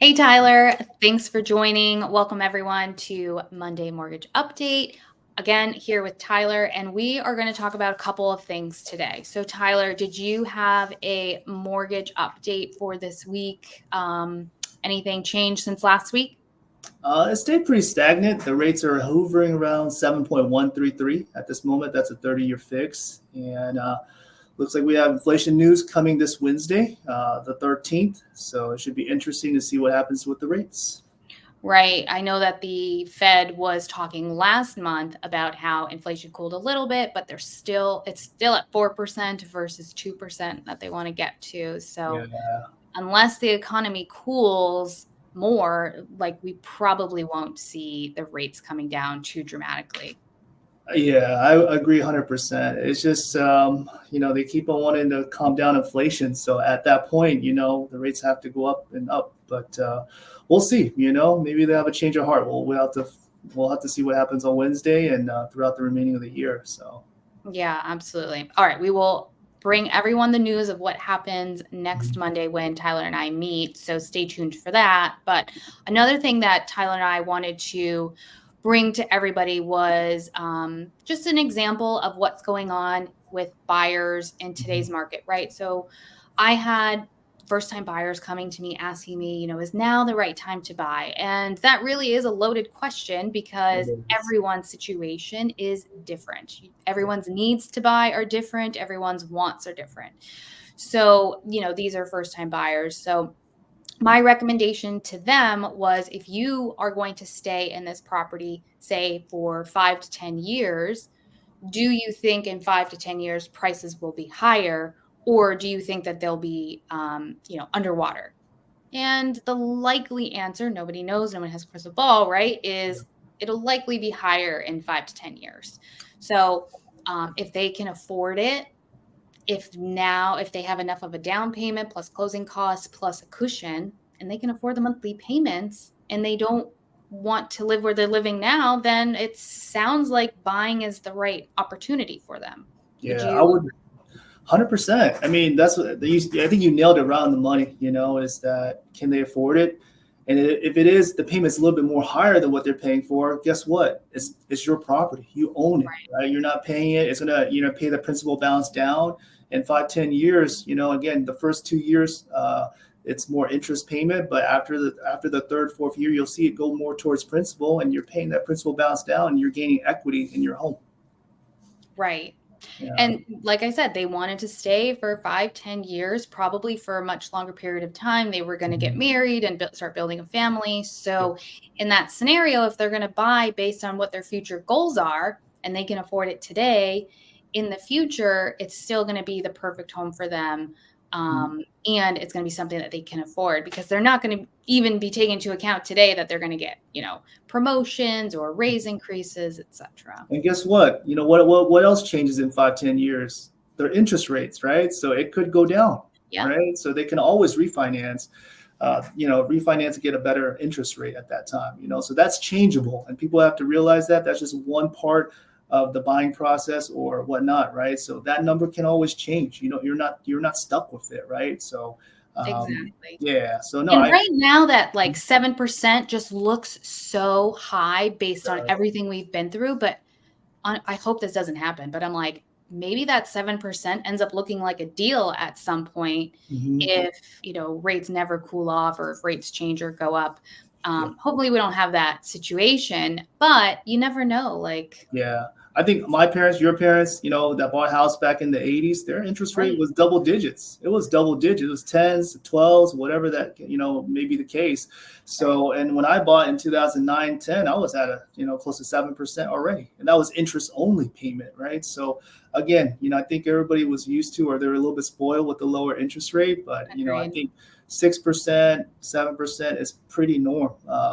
Hey, Tyler. Thanks for joining. Welcome, everyone, to Monday Mortgage Update. Again, here with Tyler, and we are going to talk about a couple of things today. So, Tyler, did you have a mortgage update for this week? Anything changed since last week? It stayed pretty stagnant. The rates are hovering around 7.133 at this moment. That's a 30-year fix. And looks like we have inflation news coming this Wednesday, the 13th. So it should be interesting to see what happens with the rates. Right. I know that the Fed was talking last month about how inflation cooled a little bit, but it's still at 4% versus 2% that they want to get to. Yeah. So unless the economy cools more, like we probably won't see the rates coming down too dramatically. Yeah, I agree 100%. It's just, they keep on wanting to calm down inflation. So at that point, the rates have to go up and up. But we'll see. Maybe they have a change of heart. We'll have to see what happens on Wednesday and throughout the remaining of the year. So. Yeah, absolutely. All right, we will bring everyone the news of what happens next Mhm. Monday when Tyler and I meet. So stay tuned for that. But another thing that Tyler and I wanted to bring to everybody was just an example of what's going on with buyers in today's market, right? So I had first time buyers coming to me asking me, is now the right time to buy? And that really is a loaded question It because is. everyone's situation is different. Everyone's needs to buy are different, everyone's wants are different. So, these are first time buyers. So, my recommendation to them was if you are going to stay in this property, say for 5 to 10 years, do you think in 5 to 10 years prices will be higher, or do you think that they'll be, underwater? And the likely answer, nobody knows, no one has a crystal ball, right? Is it'll likely be higher in 5 to 10 years. So if they can afford it, if they have enough of a down payment plus closing costs plus a cushion, and they can afford the monthly payments, and they don't want to live where they're living now, then it sounds like buying is the right opportunity for them. Would Yeah, I you? would 100%. I mean, that's what I think you nailed it right on the money. Is that can they afford it? And if it is, the payment's a little bit more higher than what they're paying for. Guess what? It's your property. You own it, right? You're not paying it. It's gonna pay the principal balance down. In 5, 10 years, again, the first 2 years, it's more interest payment, but after the third, fourth year, you'll see it go more towards principal, and you're paying that principal balance down, and you're gaining equity in your home. Right. Yeah. And like I said, they wanted to stay for 5, 10 years, probably for a much longer period of time. They were going to get Mhm. married and start building a family. Yeah. So, in that scenario, if they're going to buy based on what their future goals are and they can afford it today, in the future, it's still going to be the perfect home for them. And it's going to be something that they can afford because they're not going to even be taking into account today that they're going to get, promotions or raise increases, etc. And guess what? What else changes in 5, 10 years? Their interest rates, right? So it could go down, Yeah. right? So they can always refinance and get a better interest rate at that time. So that's changeable, and people have to realize that that's just one part of the buying process or whatnot, right? So that number can always change. You're not stuck with it, right? So Exactly. yeah. So no, And I right now that, like, 7% just looks so high based on uh, everything we've been through, but I hope this doesn't happen, but I'm like, maybe that 7% ends up looking like a deal at some point mhm. if, rates never cool off or if rates change or go up. Yeah. Hopefully, we don't have that situation, but you never know, like. Yeah. I think my parents, your parents, that bought a house back in the 80s, their interest rate Right. was double digits. It was double digits. It was 10s, 12s, whatever that, may be the case. Right. So, and when I bought in 2009, 10, I was at close to 7% already. And that was interest only payment, right? So, again, I think everybody was used to, or they were a little bit spoiled with the lower interest rate. But, I Agreed. think 6%, 7% is pretty norm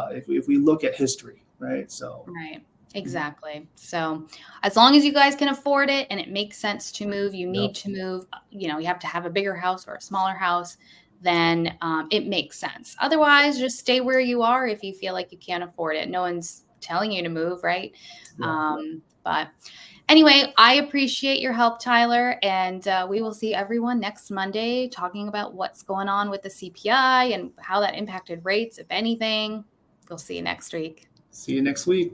if we look at history, right? So, Right. mhm. Exactly. So, as long as you guys can afford it and it makes sense to move, you Yep. need to move, you have to have a bigger house or a smaller house, then it makes sense. Otherwise, just stay where you are if you feel like you can't afford it. No one's telling you to move, right? Yeah. Um, But anyway, I appreciate your help, Tyler, and we will see everyone next Monday talking about what's going on with the CPI and how that impacted rates, if anything. We'll see you next week. See you next week.